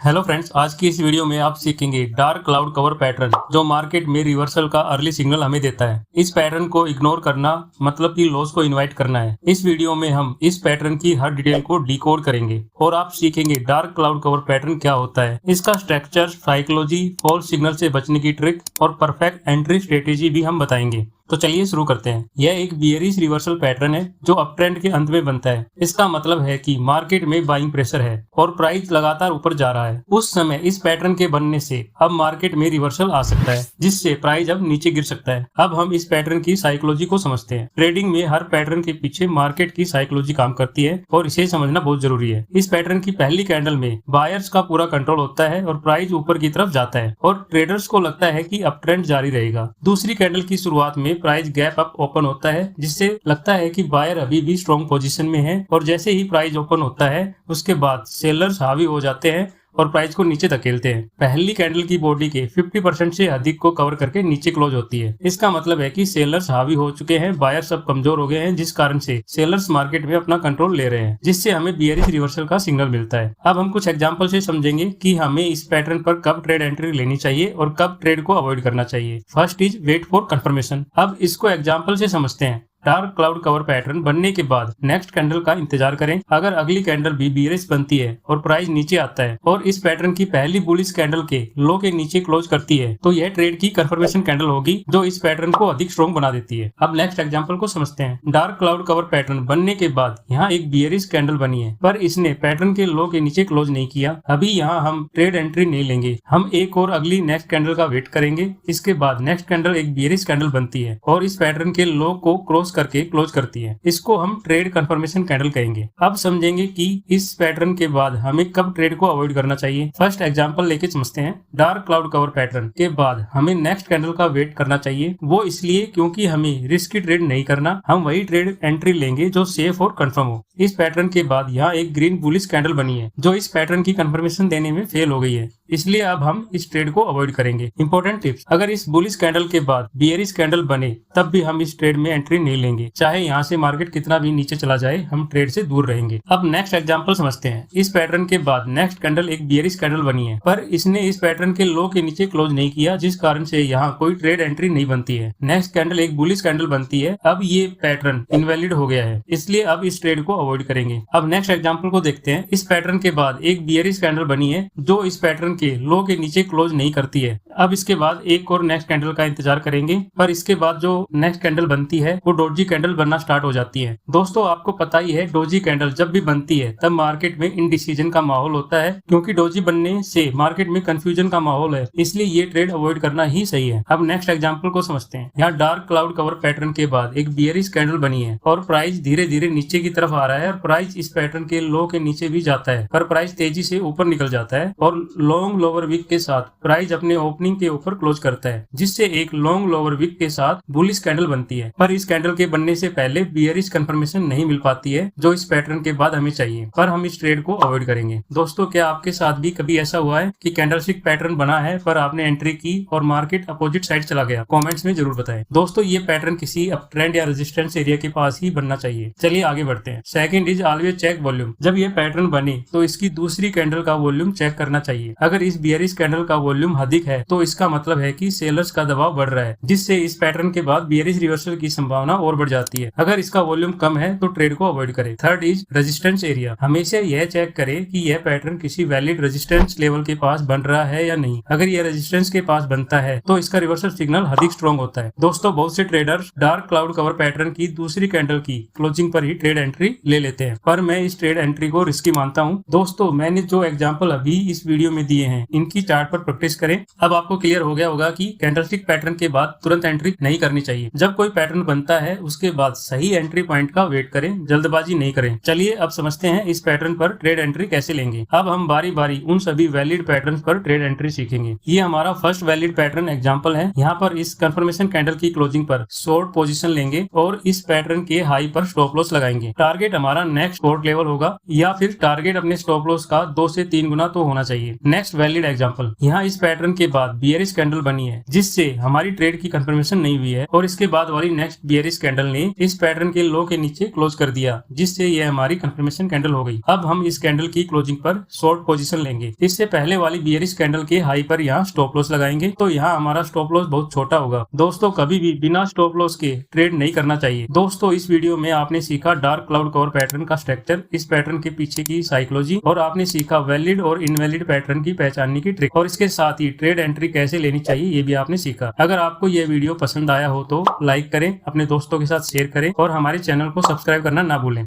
Hello friends, आज की इस वीडियो में आप सीखेंगे डार्क क्लाउड कवर पैटर्न जो मार्केट में रिवर्सल का अर्ली सिग्नल हमें देता है। इस पैटर्न को इग्नोर करना मतलब कि लॉस को इनवाइट करना है। इस वीडियो में हम इस पैटर्न की हर डिटेल को डिकोड करेंगे और आप सीखेंगे डार्क क्लाउड कवर पैटर्न क्या होता है, इसका स्ट्रक्चर, साइकोलॉजी, फॉल्स सिग्नल से बचने की ट्रिक और परफेक्ट एंट्री स्ट्रेटेजी भी हम बताएंगे। तो चलिए शुरू करते हैं। यह एक बियरिश रिवर्सल पैटर्न है जो अप ट्रेंड के अंत में बनता है। इसका मतलब है कि मार्केट में बाइंग प्रेशर है और प्राइस लगातार ऊपर जा रहा है। उस समय इस पैटर्न के बनने से अब मार्केट में रिवर्सल आ सकता है, जिससे प्राइस अब नीचे गिर सकता है। अब हम इस पैटर्न की साइकोलॉजी को समझते हैं। ट्रेडिंग में हर पैटर्न के पीछे मार्केट की साइकोलॉजी काम करती है और इसे समझना बहुत जरूरी है। इस पैटर्न की पहली कैंडल में बायर्स का पूरा कंट्रोल होता है और प्राइस ऊपर की तरफ जाता है और ट्रेडर्स को लगता है कि अप ट्रेंड जारी रहेगा। दूसरी कैंडल की शुरुआत में प्राइस गैप अप ओपन होता है, जिससे लगता है कि बायर अभी भी स्ट्रॉन्ग पोजीशन में है और जैसे ही प्राइस ओपन होता है उसके बाद सेलर्स हावी हो जाते हैं और प्राइस को नीचे धकेलते हैं। पहली कैंडल की बॉडी के 50% से अधिक को कवर करके नीचे क्लोज होती है। इसका मतलब है कि सेलर्स हावी हो चुके हैं, बायर्स अब कमजोर हो गए हैं, जिस कारण से सेलर्स मार्केट में अपना कंट्रोल ले रहे हैं, जिससे हमें बियरिश रिवर्सल का सिग्नल मिलता है। अब हम कुछ एग्जांपल से समझेंगे कि हमें इस पैटर्न पर कब ट्रेड एंट्री लेनी चाहिए और कब ट्रेड को अवॉइड करना चाहिए। First is wait for confirmation. अब इसको एग्जाम्पल से समझते हैं। डार्क क्लाउड कवर पैटर्न बनने के बाद नेक्स्ट कैंडल का इंतजार करें। अगर अगली कैंडल भी बियरिश बनती है और प्राइस नीचे आता है और इस पैटर्न की पहली बुलिश कैंडल के लो के नीचे क्लोज करती है, तो यह ट्रेड की कंफर्मेशन कैंडल होगी जो इस पैटर्न को अधिक स्ट्रॉन्ग बना देती है। अब नेक्स्ट एग्जांपल को समझते हैं। डार्क क्लाउड कवर पैटर्न बनने के बाद यहाँ एक बियरिश कैंडल बनी है, पर इसने पैटर्न के लो के नीचे क्लोज नहीं किया। अभी यहाँ हम ट्रेड एंट्री नहीं लेंगे, हम एक और अगली नेक्स्ट कैंडल का वेट करेंगे। इसके बाद नेक्स्ट कैंडल एक बियरिश कैंडल बनती है और इस पैटर्न के लो को क्रॉस करके क्लोज करती है। इसको हम ट्रेड कंफर्मेशन कैंडल कहेंगे। अब समझेंगे कि इस पैटर्न के बाद हमें कब ट्रेड को अवॉइड करना चाहिए। फर्स्ट एग्जांपल लेके समझते हैं। डार्क क्लाउड कवर पैटर्न के बाद हमें नेक्स्ट कैंडल का वेट करना चाहिए। वो इसलिए क्योंकि हमें रिस्की ट्रेड नहीं करना, हम वही ट्रेड एंट्री लेंगे जो सेफ और कंफर्म हो। इस पैटर्न के बाद यहाँ एक ग्रीन बुलिश कैंडल बनी है जो इस पैटर्न की कंफर्मेशन देने में फेल हो गई है, इसलिए अब हम इस ट्रेड को अवॉइड करेंगे। इंपॉर्टेंट टिप्स, अगर इस बुलिश कैंडल के बाद बियरिश कैंडल बने तब भी हम इस ट्रेड में एंट्री नहीं लेंगे। चाहे यहाँ से मार्केट कितना भी नीचे चला जाए, हम ट्रेड से दूर रहेंगे। अब नेक्स्ट एग्जांपल समझते हैं। इस पैटर्न के बाद नेक्स्ट कैंडल एक बियरिश कैंडल बनी है, पर इसने इस पैटर्न के लो के नीचे क्लोज नहीं किया, जिस कारण से यहाँ कोई ट्रेड एंट्री नहीं बनती है। नेक्स्ट कैंडल एक बुलिश कैंडल बनती है। अब ये पैटर्न इनवैलिड हो गया है, इसलिए अब इस ट्रेड को अवॉइड करेंगे। अब नेक्स्ट एग्जांपल को देखते हैं। इस पैटर्न के बाद एक बियरिश कैंडल बनी है जो इस पैटर्न के लो के नीचे क्लोज नहीं करती है। अब इसके बाद एक और नेक्स्ट कैंडल का इंतजार करेंगे, पर इसके बाद जो नेक्स्ट कैंडल बनती है वो डोजी कैंडल बनना स्टार्ट हो जाती है। दोस्तों, आपको पता ही है डोजी कैंडल जब भी बनती है तब मार्केट में इनडिसीजन का माहौल होता है, क्योंकि डोजी बनने से मार्केट में कंफ्यूजन का माहौल है, इसलिए ये ट्रेड अवॉइड करना ही सही है। अब नेक्स्ट एग्जांपल को समझते हैं। यहाँ डार्क क्लाउड कवर पैटर्न के बाद एक बियरिश कैंडल बनी है और प्राइस धीरे धीरे नीचे की तरफ आ रहा है और प्राइस इस पैटर्न के लो के नीचे भी जाता है, पर प्राइस तेजी से ऊपर निकल जाता है और लॉन्ग लोअर विक के साथ प्राइस अपने ओपनिंग के ऊपर क्लोज करता है, जिससे एक लॉन्ग लोअर विक के साथ बुलिश कैंडल बनती है। पर इस कैंडल के बनने से पहले बियरिश कंफर्मेशन नहीं मिल पाती है जो इस पैटर्न के बाद हमें चाहिए, पर हम इस ट्रेड को अवॉइड करेंगे। दोस्तों, क्या आपके साथ भी कभी ऐसा हुआ है कि कैंडलस्टिक पैटर्न बना है पर आपने एंट्री की और मार्केट अपोजिट साइड चला गया? कमेंट्स में जरूर बताएं। दोस्तों, ये पैटर्न किसी अप ट्रेंड या रेजिस्टेंस एरिया के पास ही बनना चाहिए। चलिए आगे बढ़ते हैं। Second is always check volume. जब ये पैटर्न बने तो इसकी दूसरी कैंडल का वॉल्यूम चेक करना चाहिए। अगर इस बियरिश कैंडल का वॉल्यूम अधिक है तो इसका मतलब है कि सेलर्स का दबाव बढ़ रहा है, जिससे इस पैटर्न के बाद बियरिश रिवर्सल की संभावना और बढ़ जाती है। अगर इसका वॉल्यूम कम है तो ट्रेड को अवॉइड करें। Third is resistance area. हमेशा यह चेक करें कि यह पैटर्न किसी वैलिड रेजिस्टेंस लेवल के पास बन रहा है या नहीं। अगर यह रेजिस्टेंस के पास बनता है तो इसका रिवर्सल सिग्नल अधिक स्ट्रॉन्ग होता है। दोस्तों, बहुत से traders dark cloud cover pattern की दूसरी कैंडल की क्लोजिंग पर ही ट्रेड एंट्री ले लेते हैं, पर मैं इस ट्रेड एंट्री को रिस्की मानता हूं। दोस्तों, मैंने जो एग्जांपल अभी इस वीडियो में दिए हैं इनकी चार्ट पर प्रैक्टिस करें। अब आपको क्लियर हो गया होगा कि कैंडलस्टिक पैटर्न के बाद तुरंत एंट्री नहीं करनी चाहिए। जब कोई पैटर्न बनता है उसके बाद सही एंट्री पॉइंट का वेट करें, जल्दबाजी नहीं करें। चलिए अब समझते हैं इस पैटर्न पर ट्रेड एंट्री कैसे लेंगे। अब हम बारी बारी उन सभी वैलिड पैटर्न पर ट्रेड एंट्री सीखेंगे। ये हमारा फर्स्ट वैलिड पैटर्न एग्जांपल है। यहाँ पर इस कंफर्मेशन कैंडल की क्लोजिंग पर शॉर्ट पोजीशन लेंगे और इस पैटर्न के हाई पर स्टॉप लॉस लगाएंगे। टारगेट हमारा नेक्स्ट सपोर्ट लेवल होगा, या फिर टारगेट अपने स्टॉप लॉस का 2 से 3 गुना तो होना चाहिए। नेक्स्ट वैलिड एग्जांपल, यहाँ इस पैटर्न के बाद बियरिश कैंडल बनी है जिससे हमारी ट्रेड की कंफर्मेशन नहीं हुई है और इसके बाद वाली नेक्स्ट बियरिश कैंडल ने इस पैटर्न के लो के नीचे क्लोज कर दिया, जिससे ये हमारी कंफर्मेशन कैंडल हो गई। अब हम इस कैंडल की क्लोजिंग पर शॉर्ट पोजीशन लेंगे। इससे पहले वाली बियरिश कैंडल के हाई पर यहाँ स्टॉप लॉस लगाएंगे, तो यहाँ हमारा स्टॉप लॉस बहुत छोटा होगा। दोस्तों, कभी भी बिना स्टॉप लॉस के ट्रेड नहीं करना चाहिए। दोस्तों, इस वीडियो में आपने सीखा डार्क क्लाउड कवर पैटर्न का स्ट्रक्चर, इस पैटर्न के पीछे की साइकोलॉजी, और आपने सीखा वैलिड और इनवैलिड पैटर्न की पहचानने की ट्रिक, और इसके साथ ही ट्रेड एंट्री कैसे लेनी चाहिए ये भी आपने सीखा। अगर आपको यह वीडियो पसंद आया हो तो लाइक करें, अपने दोस्तों के साथ शेयर करें और हमारे चैनल को सब्सक्राइब करना ना भूलें।